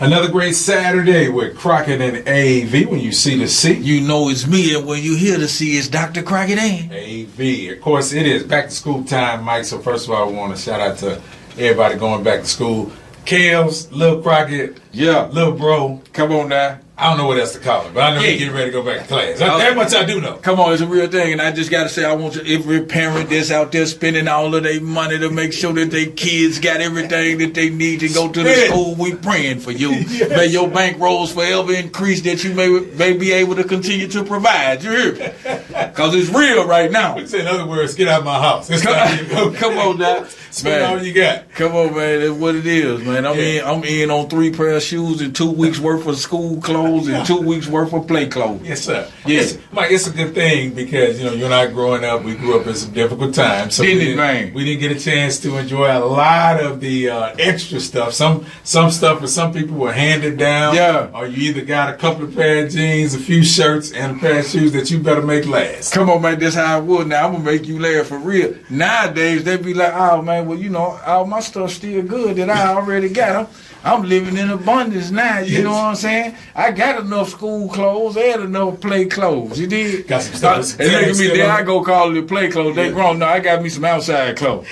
Another great Saturday with Crockett and AV. When you see the C, you know it's me, and when you hear the C, it's Dr. Crockett and AV. Of course, it is back to school time, Mike. So first of all, I want to shout out to everybody going back to school. Kels, Lil Crockett, Lil Bro. Come on now. I don't know what else to call it, but I know you're getting ready to go back to class. That much I do know. Come on, it's a real thing, and I just got to say, I want every parent that's out there spending all of their money to make sure that their kids got everything that they need to go to the school. We praying for you. Yes. May your bankrolls forever increase, that you may be able to continue to provide. You hear me? Because it's real right now. In other words, get out of my house. Come on now. Spend all you got. Come on, man. That's what it is, man. I'm in on 3 pair of shoes and 2 weeks worth of school clothes and 2 weeks worth of play clothes. Yes, sir. Yes, Mike, it's a good thing because you and I growing up, we grew up in some difficult times. So we didn't get a chance to enjoy a lot of the extra stuff. Some stuff for some people were handed down. Yeah. Or you either got a couple of pair of jeans, a few shirts, and a pair of shoes that you better make last. Come on, man. That's how I would. Now I'm gonna make you laugh for real. Nowadays they be like, oh man, well all my stuff's still good that I already got. I'm living in abundance now, you know what I'm saying? I got enough school clothes and enough play clothes. You did? Got some stuff. And look at me, then I go call it play clothes. They grown. No, I got me some outside clothes.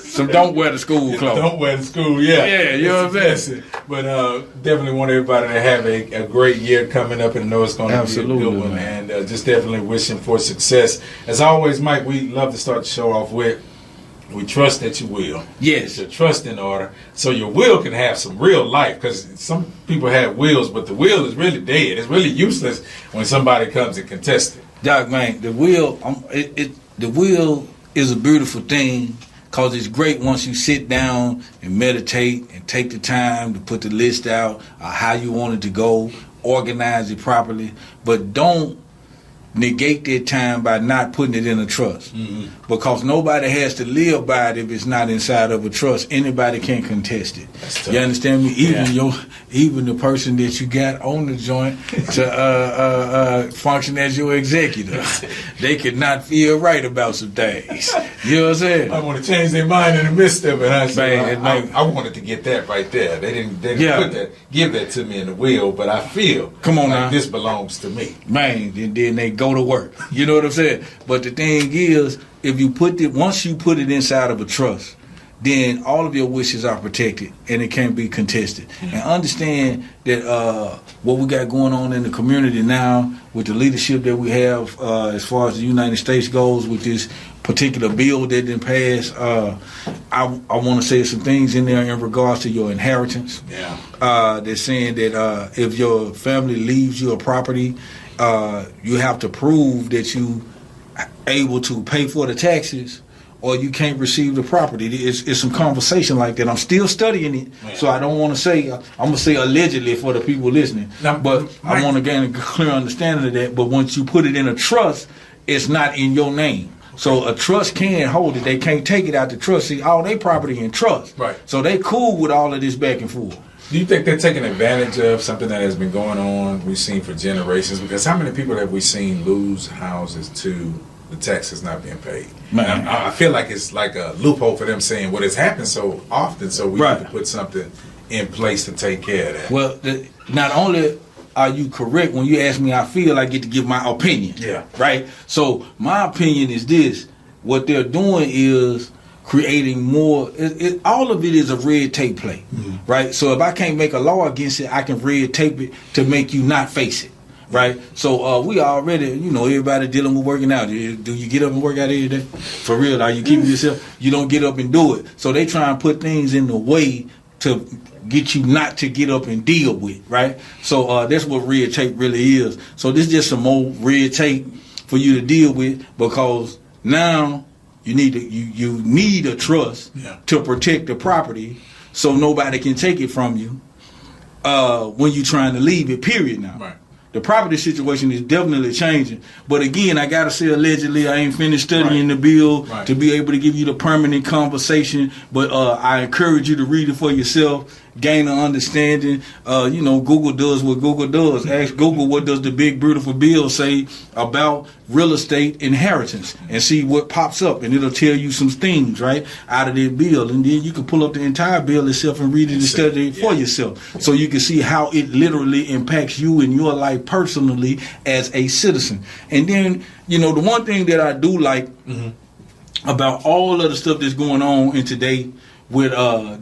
Some don't wear the school clothes. Don't wear the school, yeah. Yeah, you know what I'm saying? But definitely want everybody to have a great year coming up, and know it's going to be a good one. Man. And just definitely wishing for success. As always, Mike, we love to start the show off with, we trust that you will. Yes. Get your trust in order so your will can have some real life, because some people have wills, but the will is really dead. It's really useless when somebody comes and contests it. Doc, man, the will, the will is a beautiful thing because it's great once you sit down and meditate and take the time to put the list out of how you want it to go, organize it properly, but don't negate that time by not putting it in a trust. Mm-hmm. Because nobody has to live by it if it's not inside of a trust. Anybody can contest it. You understand me? Even the person that you got on the joint to function as your executive, they could not feel right about some things. You know what I'm saying? I want to change their mind in the midst of it. I wanted to get that right there. They didn't give that to me in the will, but I feel this belongs to me. Man, then they go to work. You know what I'm saying? But the thing is, once you put it inside of a trust, then all of your wishes are protected and it can't be contested. Mm-hmm. And understand that what we got going on in the community now with the leadership that we have as far as the United States goes with this particular bill that didn't pass, I want to say some things in there in regards to your inheritance. Yeah. They're saying that if your family leaves you a property, you have to prove that you able to pay for the taxes, or you can't receive the property. It's some conversation like that. I'm still studying it, so I don't want to say. I'm gonna say allegedly for the people listening, but I want to gain a clear understanding of that. But once you put it in a trust, it's not in your name. So a trust can hold it. They can't take it out the trust. See, all their property in trust. Right. So they cool with all of this back and forth. Do you think they're taking advantage of something that has been going on, we've seen for generations? Because how many people have we seen lose houses to the taxes not being paid? Man, I feel like it's like a loophole for them saying, well, it's happened so often, so we need to put something in place to take care of that. Well, not only are you correct when you ask me, I feel I get to give my opinion. Yeah. Right? So my opinion is this. What they're doing is creating more, all of it is a red tape play, right? So if I can't make a law against it, I can red tape it to make you not face it, right? So we already, everybody dealing with working out. Do you get up and work out every day? For real, are you keeping yourself? You don't get up and do it. So they try and put things in the way to get you not to get up and deal with, right? So that's what red tape really is. So this is just some more red tape for you to deal with, because now you need a trust to protect the property so nobody can take it from you when you're trying to leave it, period now. Right. The property situation is definitely changing. But again, I got to say allegedly, I ain't finished studying the bill to be able to give you the permanent conversation. But I encourage you to read it for yourself gain an understanding. Google does what Google does. Ask Google, what does the big beautiful bill say about real estate inheritance, and see what pops up, and it'll tell you some things right out of that bill, and then you can pull up the entire bill itself and read it and study it for yourself, so you can see how it literally impacts you in your life personally as a citizen. And then the one thing that I do like about all of the stuff that's going on in today with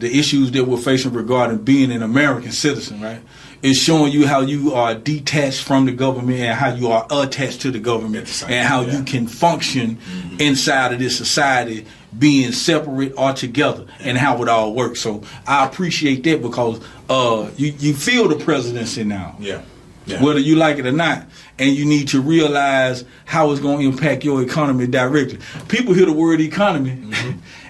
the issues that we're facing regarding being an American citizen, right? It's showing you how you are detached from the government and how you are attached to the government and how you can function inside of this society being separate or together and how it all works. So I appreciate that because you feel the presidency now. Yeah. Whether you like it or not, and you need to realize how it's going to impact your economy directly. People hear the word economy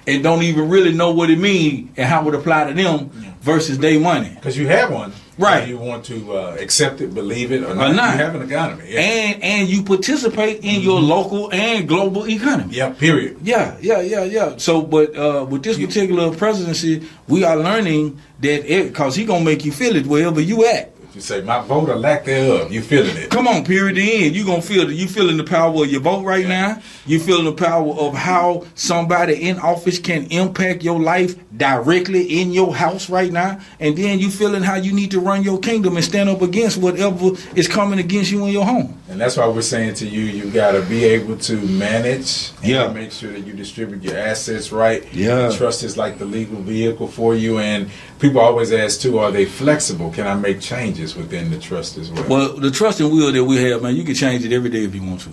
and don't even really know what it means and how it apply to them versus their money. Because you have one. Right. You want to accept it, believe it, or not. You have an economy. Yeah. And you participate in your local and global economy. Yeah, period. Yeah. So, but with this particular presidency, we are learning that because he going to make you feel it wherever you at. You say, my vote or lack thereof, you feeling it. Come on, period, the end. You gonna feel it. You feeling the power of your vote right now. You feeling the power of how somebody in office can impact your life directly in your house right now. And then you feeling how you need to run your kingdom and stand up against whatever is coming against you in your home. And that's why we're saying to you, you gotta be able to manage and make sure that you distribute your assets right. Yeah. Trust is like the legal vehicle for you. And people always ask too, are they flexible? Can I make changes within the trust as well? Well, the trust and will that we have, man, you can change it every day if you want to.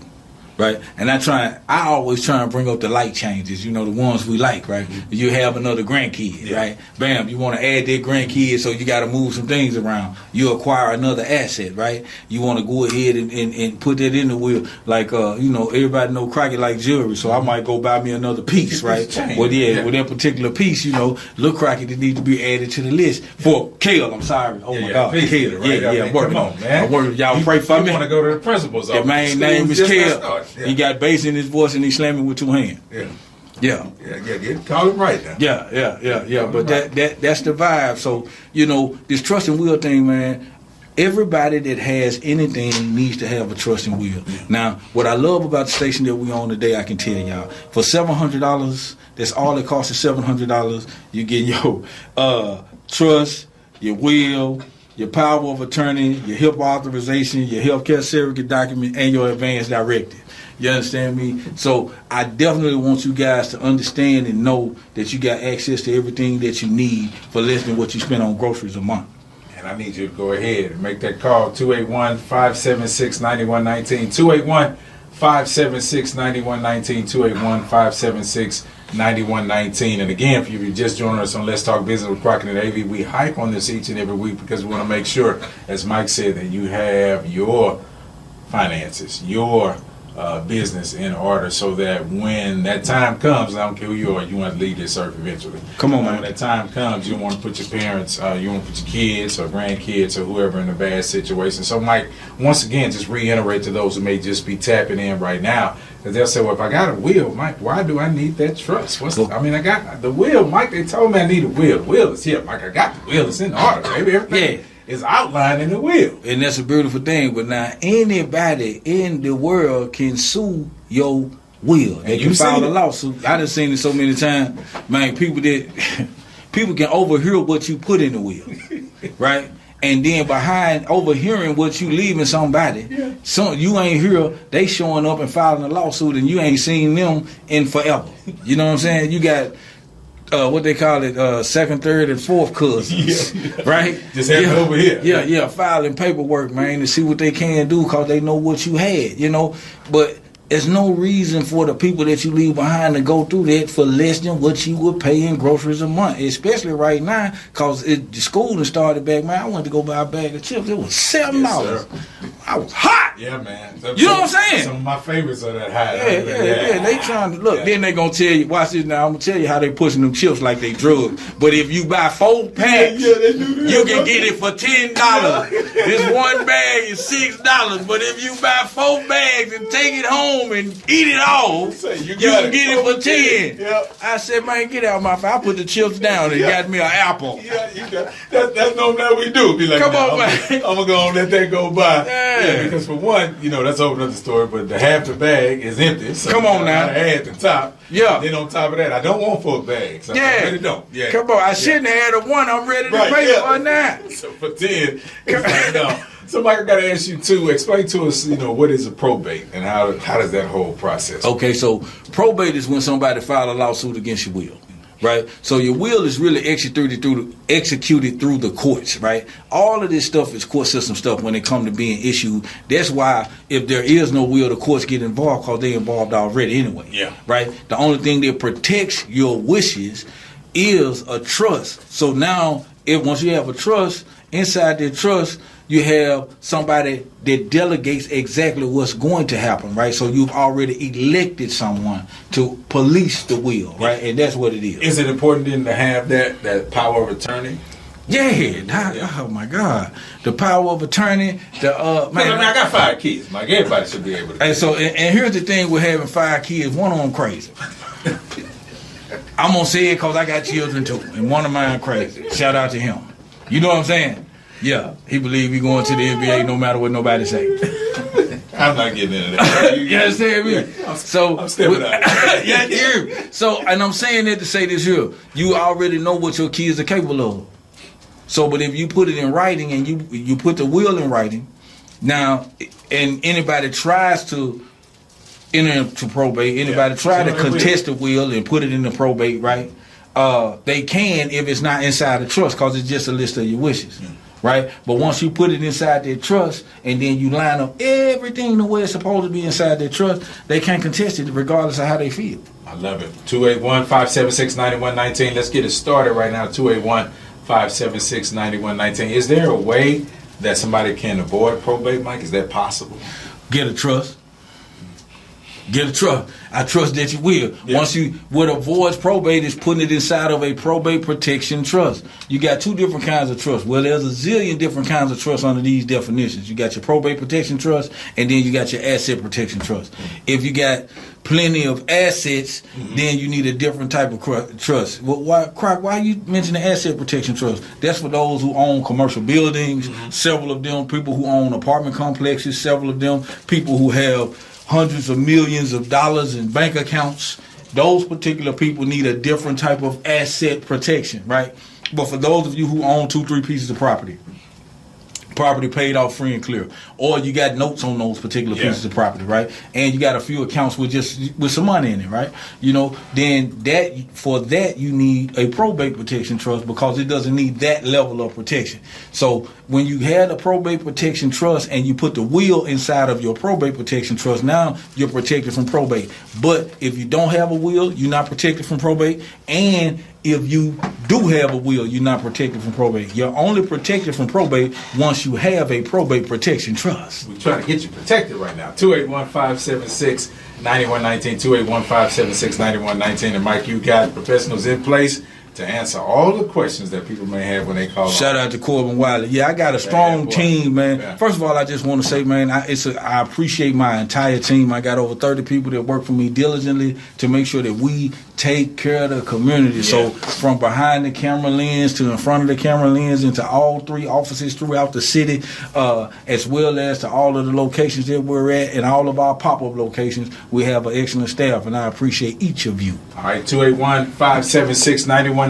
Right, and I always try and bring up the light changes, the ones we like, right? You have another grandkid, right? Bam, you want to add that grandkid, so you got to move some things around. You acquire another asset, right? You want to go ahead and put that in the will, like everybody know Crockett like jewelry, so I might go buy me another piece, right? Well, with that particular piece, little Crockett that needs to be added to the list for Kale. I'm sorry, my God, Kale, right? Come on, man. Y'all pray for me. You want to go to the principal's office? Your main name is Kale. He got bass in his voice and he slamming with two hands. Yeah. Call him right now. Yeah. But that's the vibe. So, this trust and will thing, man, everybody that has anything needs to have a trust and will. Now, what I love about the station that we on today, I can tell y'all, for $700, that's all it costs is $700. You get your trust, your will, your power of attorney, your HIPAA authorization, your healthcare surrogate document, and your advance directive. You understand me? So I definitely want you guys to understand and know that you got access to everything that you need for less than what you spend on groceries a month. And I need you to go ahead and make that call, 281-576-9119, 281-576-9119, 281-576-9119. And again, if you just joined us on Let's Talk Business with Crockett and AV, we hype on this each and every week because we want to make sure, as Mike said, that you have your finances, your business in order, so that when that time comes, I don't care who you are, you want to leave this earth eventually. Come on, man. When that time comes, you don't want to put your parents, you want to put your kids or grandkids or whoever in a bad situation. So, Mike, once again, just reiterate to those who may just be tapping in right now, because they'll say, well, if I got a will, Mike, why do I need that trust? I got the will, Mike. They told me I need a will. Will is here, Mike. I got the will. It's in order, baby. Everything is outlined in the will. And that's a beautiful thing. But now anybody in the world can sue your will. They can file a lawsuit. I done seen it so many times. Man, people can overhear what you put in the will. Right? And then behind overhearing what you leaving somebody, you ain't hear, they showing up and filing a lawsuit and you ain't seen them in forever. You know what I'm saying? You got what they call it, second, third, and fourth cousins, right? Just have it over here. Filing paperwork, man, to see what they can do because they know what you had, But there's no reason for the people that you leave behind to go through that for less than what you would pay in groceries a month, especially right now because the school started back, man. I went to go buy a bag of chips. It was $7. I was hot. Yeah, man. You know what I'm saying? Some of my favorites are that high. Yeah. They trying to look. Then they gonna tell you. Watch this now. I'm gonna tell you how they pushing them chips like they drugs. But if you buy 4 packs, you can get it for $10. This one bag is $6. But if you buy 4 bags and take it home and eat it all, you can get it for 10. Yep. I said, man, get out of my face. I put the chips down and got me an apple. Yeah, you got that's normally how we do. Be like, come on, man. I'm gonna go and let that go by. Yeah. Because for one, that's open up the story, but the half the bag is empty. So come on now. I add the top. Yeah. Then on top of that, I don't want 4 bags. I really don't. Yeah. Come on, I shouldn't have had a 1. I'm ready to pay for now. So for 10, no. So Mike, I gotta ask you too. Explain to us, what is a probate and how does that whole process? Okay, so probate is when somebody filed a lawsuit against your will. Right, so your will is really executed through the courts, right? All of this stuff is court system stuff when it comes to being issued. That's why if there is no will, the courts get involved because they're involved already anyway. Yeah. Right. The only thing that protects your wishes is a trust. So now, once you have a trust, inside that trust, you have somebody that delegates exactly what's going to happen, right? So you've already elected someone to police the will, right? And that's what it is. Is it important then to have that power of attorney? Yeah. Oh my God, the power of attorney. I got 5 kids. Like everybody should be able to. And so, and here's the thing with having 5 kids. One of them crazy. I'm gonna say it because I got children too, and one of mine crazy. Shout out to him. You know what I'm saying? Yeah, he believe he going to the NBA no matter what nobody say. I'm not getting into that. You understand me? So I'm stepping out. Yeah. So, and I'm saying that to say this here. You already know what your kids are capable of. So, but if you put it in writing and you put the will in writing, now, and anybody tries to enter into probate, anybody try to contest the will and put it in the probate, right? They can if it's not inside the trust because it's just a list of your wishes. Right? But once you put it inside their trust and then you line up everything the way it's supposed to be inside their trust, they can't contest it regardless of how they feel. I love it. 281-576-9119. Let's get it started right now. 281-576-9119. Is there a way that somebody can avoid probate, Mike? Is that possible? Get a trust. Get a trust. I trust that you will. Yeah. What avoids probate is putting it inside of a probate protection trust. You got 2 different kinds of trust. Well, there's a zillion different kinds of trust under these definitions. You got your probate protection trust, and then you got your asset protection trust. If you got plenty of assets, then you need a different type of trust. Well, why you mention the asset protection trust? That's for those who own commercial buildings, several of them people who own apartment complexes, several of them people who have hundreds of millions of dollars in bank accounts. Those particular people need a different type of asset protection, right? But for those of you who own 2-3 pieces of property paid off free and clear, or you got notes on those particular pieces of property, right? And you got a few accounts with some money in it, right? Then for that you need a probate protection trust because it doesn't need that level of protection. So when you had a probate protection trust and you put the will inside of your probate protection trust, now you're protected from probate. But if you don't have a will, you're not protected from probate. And if you do have a will, you're not protected from probate. You're only protected from probate once you have a probate protection trust. We're trying to get you protected right now. 281-576-9119, 281-576-9119. And Mike, you got professionals in place to answer all the questions that people may have when they call. Shout out to Corbin Wiley. Yeah, I got a strong team, man. Yeah. First of all, I just want to say, man, I appreciate my entire team. I got over 30 people that work for me diligently to make sure that we take care of the community. Yeah. So from behind the camera lens to in front of the camera lens and to all 3 offices throughout the city, as well as to all of the locations that we're at and all of our pop-up locations, we have an excellent staff, and I appreciate each of you. All right, 281-576-9119,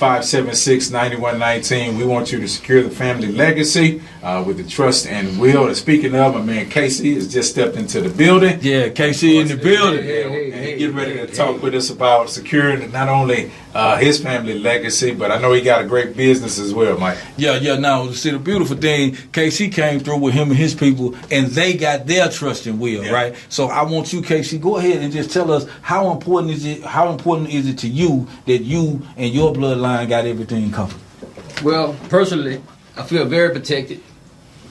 281-576-9119. We want you to secure the family legacy with the trust and will. And speaking of, my man Casey has just stepped into the building. Yeah, Casey in the building. And getting ready to talk with us about securing not only his family legacy, but I know he got a great business as well, Mike. Yeah. Now, see, the beautiful thing, Casey came through with him and his people, and they got their trust and will, right? So I want you, Casey, go ahead and just tell us how important is it to you that you and your bloodline got everything covered? Well, personally, I feel very protected.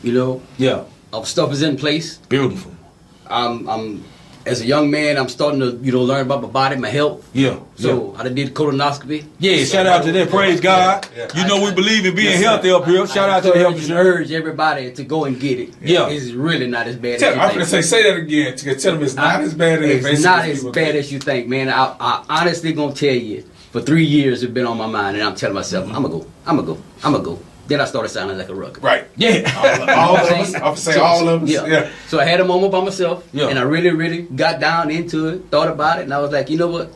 Yeah. Our stuff is in place. Beautiful. I'm as a young man, I'm starting to learn about my body, my health. Yeah. So I did colonoscopy. Yeah, shout out to that. Praise God. You know we believe in being healthy up here. Shout out to the health insurance. Urge everybody to go and get it. Yeah. It's really not as bad as I'm you going to think. say that again. Tell them it's not as bad as It's not as bad as you think, man. I honestly gonna tell you, for 3 years it's been on my mind, and I'm telling myself, I'm gonna go. Then I started sounding like a rugged. Right. Yeah. All of us. I'm say all of us. Yeah. So I had a moment by myself, Yeah. and I really, really got down into it, thought about it, and I was like, you know what?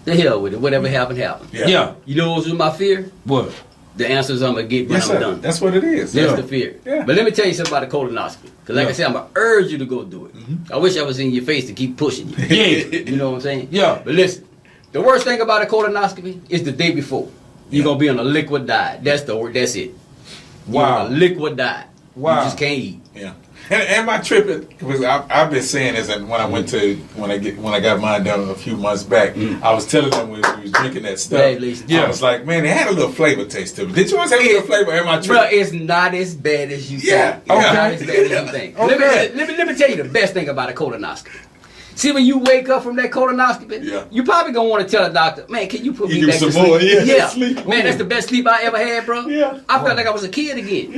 The hell with it. Whatever happened, happened. Yeah. You know what was my fear? What? The answers I'm gonna get when Yes, I'm sir. done. That's what it is. That's Yeah. the fear. Yeah. But let me tell you something about the colonoscopy. Because like I said, I'm going to urge you to go do it. I wish I was in your face to keep pushing you. Yeah. You know what I'm saying? Yeah. But listen, the worst thing about a colonoscopy is the day before. You're going to be on a liquid diet. That's it. You're Wow. on a liquid diet. Wow. You just can't eat. Yeah. And my trip, because I've been saying this, and when I went to when I got mine done a few months back, I was telling them when we was drinking that stuff. Yeah. I was like, man, it had a little flavor taste to it. Did you want to have a little flavor in my trip? Bro, it's not as bad as you Yeah. think. It's not as bad as you think. Okay. Let me tell you the best thing about a colonoscopy. See, when you wake up from that colonoscopy, you probably gonna want to tell the doctor, man, can you put me give back some to sleep? more, yeah, sleep. Man, that's the best sleep I ever had, bro. Yeah. I felt like I was a kid again.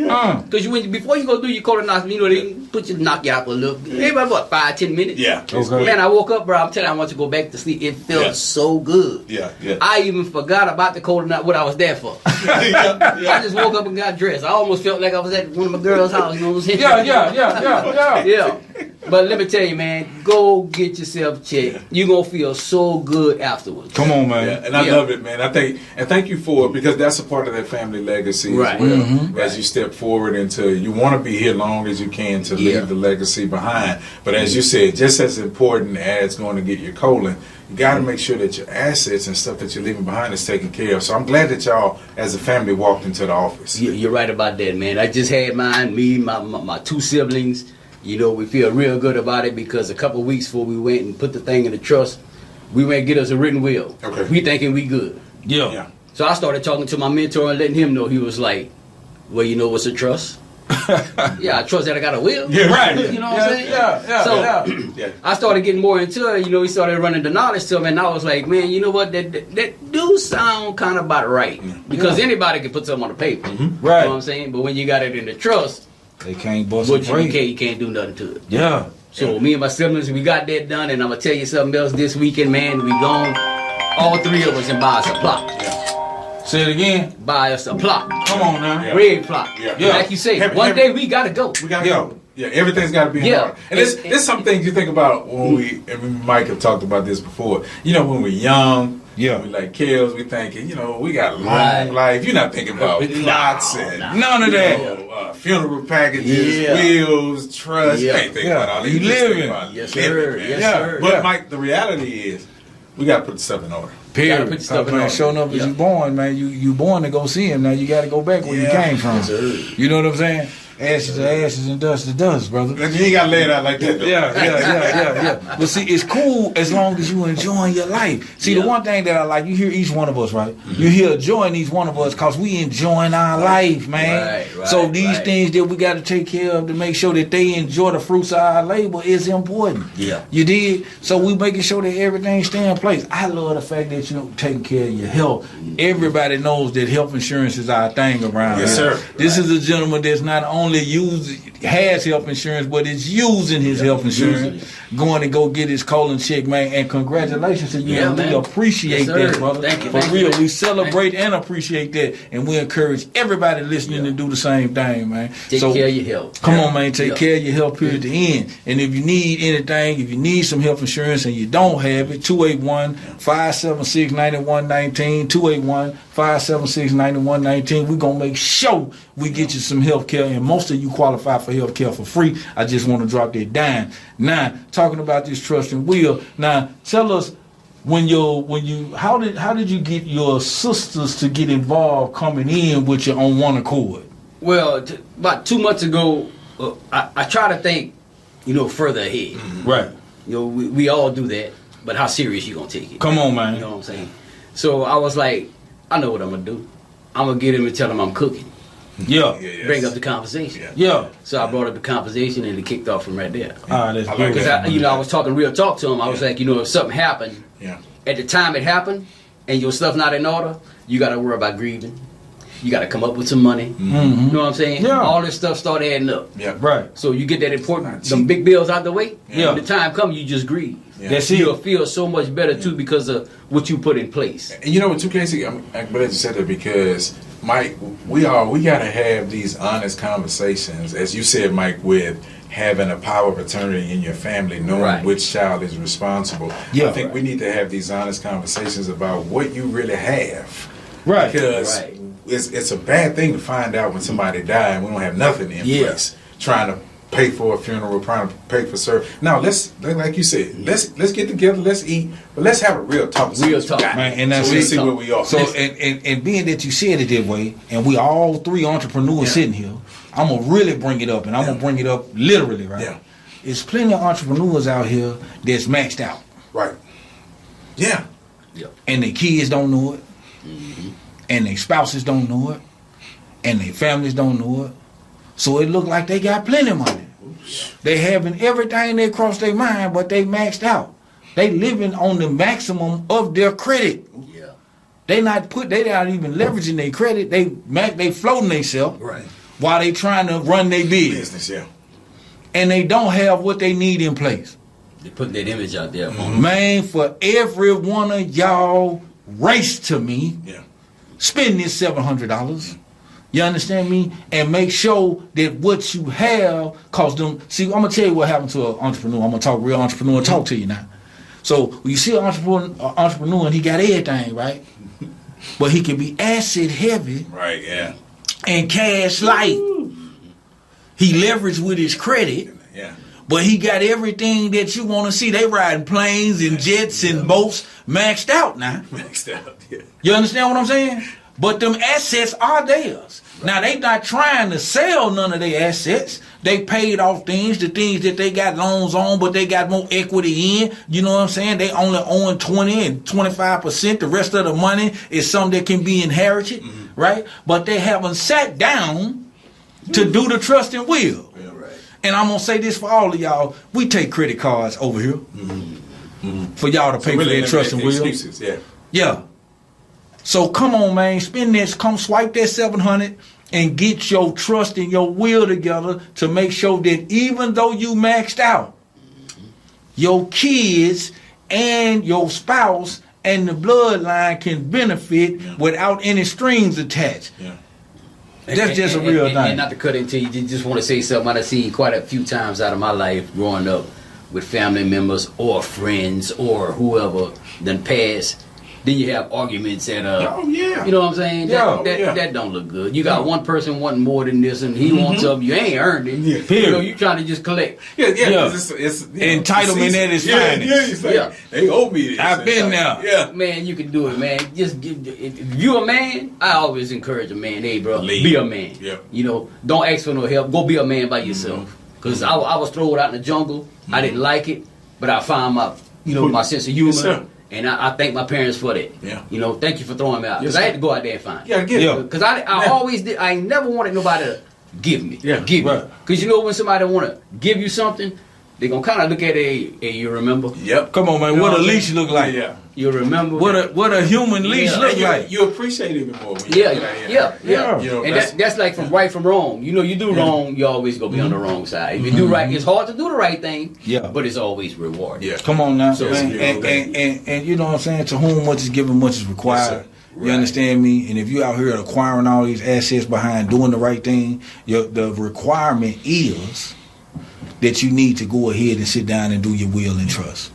Because before you go do your colonoscopy, they knock you out for a little bit. Maybe about 5-10 minutes. Yeah. Okay. Man, I woke up, bro. I'm telling you, I want to go back to sleep. It felt so good. Yeah. Yeah. I even forgot about the colonoscopy, what I was there for. I just woke up and got dressed. I almost felt like I was at one of my girls' house. You know what I'm saying? Yeah. But let me tell you, man, go get yourself checked. You're going to feel so good afterwards. Come on, man. Yeah, and I love it, man. Thank you for it, because that's a part of that family legacy Right. as well. Mm-hmm. As you step forward into, you want to be here long as you can to leave the legacy behind. But as you said, just as important as going to get your colon, you got to make sure that your assets and stuff that you're leaving behind is taken care of. So I'm glad that y'all, as a family, walked into the office. You're right about that, man. I just had mine, me, my two siblings. You know, we feel real good about it because a couple of weeks before we went and put the thing in the trust, we went and get us a written will. Okay. We thinking we good. Yeah. So I started talking to my mentor and letting him know. He was like, well, you know what's a trust? Yeah, I trust that I got a will. Yeah, right. You know what I'm saying? Yeah. So I started getting more into it. You know, he started running the knowledge to him, and I was like, man, you know what? That do sound kind of about right. Because anybody can put something on the paper. Right. You know what I'm saying? But when you got it in the trust, They can't bust but a you break. can't do nothing to it. Yeah. So me and my siblings, we got that done, and I'm gonna tell you something else. This weekend, man, we gone, all three of us, and buy us a plot. Say it again. Buy us a plot. Come on now. Yeah. Red plot. Yeah. Like you say, Heavy- one heavy- day we gotta go. We gotta go. Yeah, everything's got to be in Yeah. order. And there's some things you think about when and Mike have talked about this before. You know, when we're young, Yeah. we like kills, we thinking, we got a long Right. life. You're not thinking about plots and None of that. funeral packages, Yeah. wills, trust. Yeah. You ain't thinking about all that. You just think living. about Yes, living, sir. man. Yes, Yeah. sir. But Mike, the reality is, we got to put stuff in order. Period. Gotta put your stuff in man, order. showing up as Yeah. you born, man. You born to go see him. Now you got to go back where you Yeah. came from. Yes, sir. You know what I'm saying? Ashes to ashes and dust to dust, brother. You ain't got to lay it out like that, though. Yeah. But see, it's cool as long as you enjoying your life. See, the one thing that I like, you hear each one of us, right? You hear enjoying each one of us because we enjoying our life, man. Right, so these right. things that we got to take care of to make sure that they enjoy the fruits of our labor is important. Yeah. You did? So we making sure that everything stay in place. I love the fact that you're taking care of your health. Everybody knows that health insurance is our thing around Yes, here. sir. This is a gentleman that's not only has health insurance, but is using his health insurance, going to go get his colon check, man. And congratulations to you. Yeah, and we man. appreciate Yes, sir. that, brother. Thank you, For thank real, you. we celebrate and appreciate that, and we encourage everybody listening to do the same thing, man. Take care of your health. Come on, man. Take Yeah. care of your health period at the end. And if you need anything, if you need some health insurance and you don't have it, 281-576-9119, 281-576-9119. We're going to make sure we get you some health care, and most of you qualify for health care for free. I just want to drop that dime. Now, talking about this trust and will, now tell us how did you get your sisters to get involved coming in with you on one accord? Well, about 2 months ago, I try to think, further ahead. Right. We all do that, but how serious you gonna take it? Come on, man. You know what I'm saying? So I was like, I know what I'm gonna do. I'm gonna get him and tell him I'm cooking. bring up the conversation. So I brought up the conversation and it kicked off from right there. That's like because I was talking real talk to him. I was like, if something happened, at the time it happened, and your stuff not in order, you got to worry about grieving. You got to come up with some money. You know what I'm saying? All this stuff start adding up. So you get that important, some big bills out the way. When the time comes, you just grieve. You'll feel so much better too because of what you put in place. And you know what, too, Casey? I'm glad you said that because, Mike, we got to have these honest conversations, as you said, Mike, with having a power of attorney in your family, knowing which child is responsible. I think we need to have these honest conversations about what you really have. Because it's a bad thing to find out when somebody died and we don't have nothing in place. Trying to pay for a funeral, trying to pay for service. Now let's, like you said, let's get together, let's eat, but let's have a real talk. Man, and that's so we see where we are. So and being that you said it that way, and we all three entrepreneurs sitting here, I'm gonna really bring it up, and I'm gonna bring it up literally, right? There's plenty of entrepreneurs out here that's maxed out. And their kids don't know it. And their spouses don't know it, and their families don't know it. So it look like they got plenty of money. They having everything that cross their mind, but they maxed out. They living on the maximum of their credit. They not even leveraging their credit. They floating themselves while they trying to run their business. And they don't have what they need in place. They put that image out there. Man, for every one of y'all race to me. Spend this $700. You understand me? And make sure that what you have cost them. See, I'm gonna tell you what happened to an entrepreneur. I'm gonna talk real entrepreneur talk to you now. So when you see an entrepreneur and he got everything, right? But he can be asset heavy. And cash light. He leveraged with his credit. But he got everything that you want to see. They riding planes and jets and boats maxed out now. You understand what I'm saying? But them assets are theirs. Now, they not trying to sell none of their assets. They paid off the things that they got loans on, but they got more equity in. You know what I'm saying? They only own 20 and 25%. The rest of the money is something that can be inherited, right? But they haven't sat down to do the trust and will. And I'm going to say this for all of y'all. We take credit cards over here for y'all to pay for their trust and will. So come on, man. Spend this. Come swipe that $700 and get your trust and your will together to make sure that even though you maxed out, your kids and your spouse and the bloodline can benefit without any strings attached. That's just a real thing. And not to cut into you, just want to say something I've seen quite a few times out of my life growing up with family members or friends or whoever done passed. Then you have arguments at you know what I'm saying? That don't look good. You got one person wanting more than this, and he wants up. You ain't earned it. You trying to just collect. It's entitlement at its finest. They owe me this. I've been there. Man, you can do it, man. If you a man, I always encourage a man. Hey, bro, be a man. Don't ask for no help. Go be a man by yourself. Because I was thrown out in the jungle. I didn't like it, but I found my sense of humor. And I thank my parents for that. Thank you for throwing me out. Because I had to go out there and find it. Because I always did. I never wanted nobody to give me. Give me. Because when somebody want to give you something, they going to kind of look at it, hey, you remember? Come on, man. What a leash look like? You remember? What a human leash look like? You appreciate it even more. And that's like from right from wrong. You do wrong, you always going to be on the wrong side. If you do right, it's hard to do the right thing, but it's always rewarding. Come on now. So, and you know what I'm saying? To whom much is given, much is required. You understand me? And if you out here acquiring all these assets behind doing the right thing, the requirement is that you need to go ahead and sit down and do your will and trust.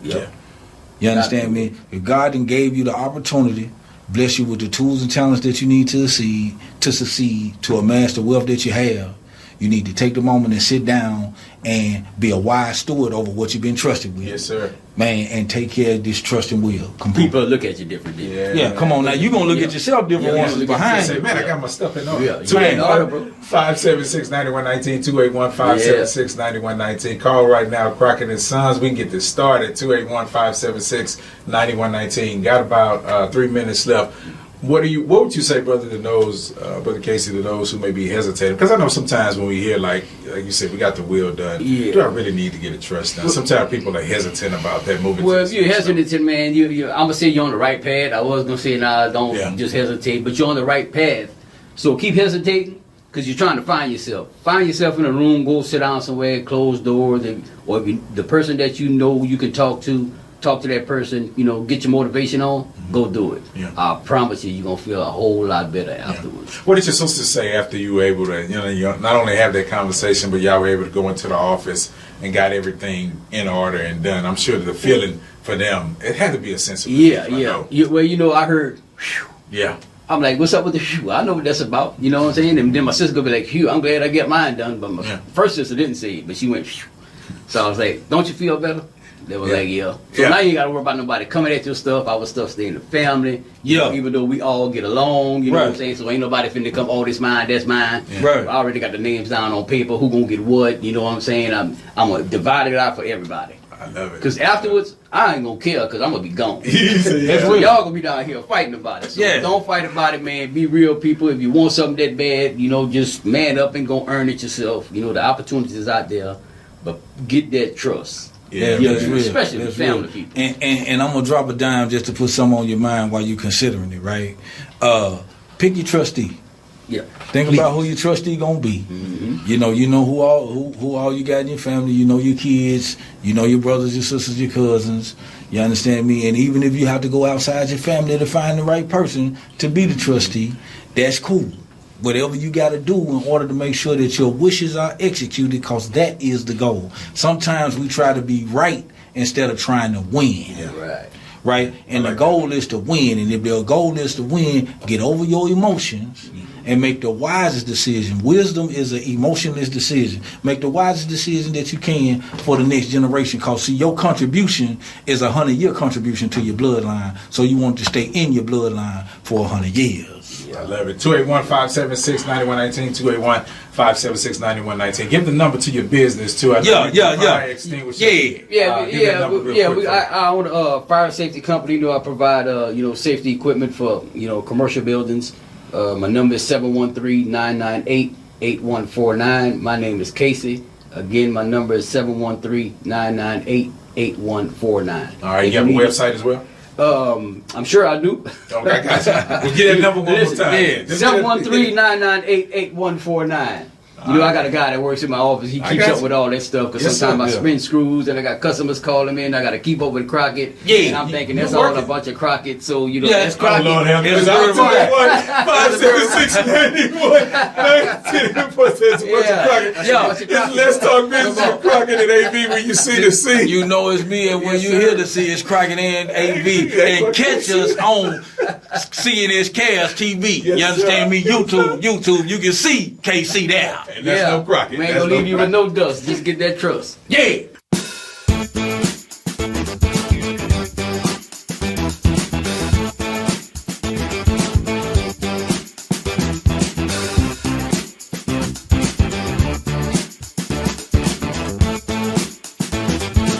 You understand me? If God then gave you the opportunity, bless you with the tools and talents that you need to succeed, to amass the wealth that you have, you need to take the moment and sit down and be a wise steward over what you've been trusted with. Yes, sir. Man, and take care of this trust and will. People look at you differently. Come on now. You're going to look at yourself different once it's behind you. Man, I got my stuff in order. 576-9119, 281-576-9119. Call right now, Crockett and Sons. We can get this started. 281-576-9119. Got about 3 minutes left. What would you say, brother, to those, Brother Casey, to those who may be hesitating? Because I know sometimes when we hear, like you said, we got the will done. Yeah. Do I really need to get a trust done? Sometimes people are hesitant about that moving. Well, if you're hesitant, man, I'm gonna say you're on the right path. I was gonna say, don't just hesitate, but you're on the right path. So keep hesitating, because you're trying to find yourself. Find yourself in a room. Go sit down somewhere, closed doors, or if the person that you know you can talk to that person, get your motivation on, go do it. Yeah. I promise you're going to feel a whole lot better afterwards. What did your sister say after you were able to, you not only have that conversation, but y'all were able to go into the office and got everything in order and done? I'm sure the feeling for them, it had to be a sense of relief. Well, I heard, whew. Yeah. I'm like, what's up with the whew? I know what that's about. You know what I'm saying? And then my sister going to be like, whew, I'm glad I get mine done. But my first sister didn't say it, but she went, whew. So I was like, don't you feel better? They were like, So now you ain't got to worry about nobody coming at your stuff. Our stuff stay in the family. Even though we all get along, you know what I'm saying? So ain't nobody finna come, this mine, that's mine. Yeah. Right. I already got the names down on paper, who gonna get what, you know what I'm saying? I'm gonna divide it out for everybody. I love it. Because afterwards, I ain't gonna care, because I'm gonna be gone. Y'all gonna be down here fighting about it. So don't fight about it, man. Be real people. If you want something that bad, just man up and go earn it yourself. The opportunities is out there, but get that trust. Yeah, that's real. Especially with family people. And I'm gonna drop a dime just to put something on your mind while you're considering it, right? Pick your trustee. Yeah. Think about who your trustee gonna be. Mm-hmm. You know who all you got in your family. You know your kids. You know your brothers, your sisters, your cousins. You understand me? And even if you have to go outside your family to find the right person to be the trustee, that's cool. Whatever you got to do in order to make sure that your wishes are executed, because that is the goal. Sometimes we try to be right instead of trying to win. Yeah. Right? And the goal is to win. And if the goal is to win, get over your emotions and make the wisest decision. Wisdom is an emotionless decision. Make the wisest decision that you can for the next generation. Because, see, your contribution is a 100-year contribution to your bloodline. So you want to stay in your bloodline for 100 years. I love it. 281-576-9119. 281-576-9119. Give the number to your business too. Yeah. I own a fire safety company. I provide safety equipment for commercial buildings. My number is 713-998-8149. My name is Casey. Again, my number is 713-998-8149. All right, you have a website as well? I'm sure I do. Okay, I got you. We'll get that number one more time. 713-998-8149. I got a guy that works in my office. He keeps up with all that stuff, because sometimes I spin screws and I got customers calling me and I got to keep up with Crockett. Yeah. And I'm thinking that's all a bunch of Crockett. So, that's Crockett. Lord have mercy. 576-91-19. Let's talk business with Crockett and AV when you see the C. You know it's me, and when you hear the C, it's Crockett and AV. And catch us on C&S Cares TV. You understand me? YouTube. You can see KC there. And that's no Crockett. Man, ain't gonna leave you with no dust. Just get that trust. Yeah.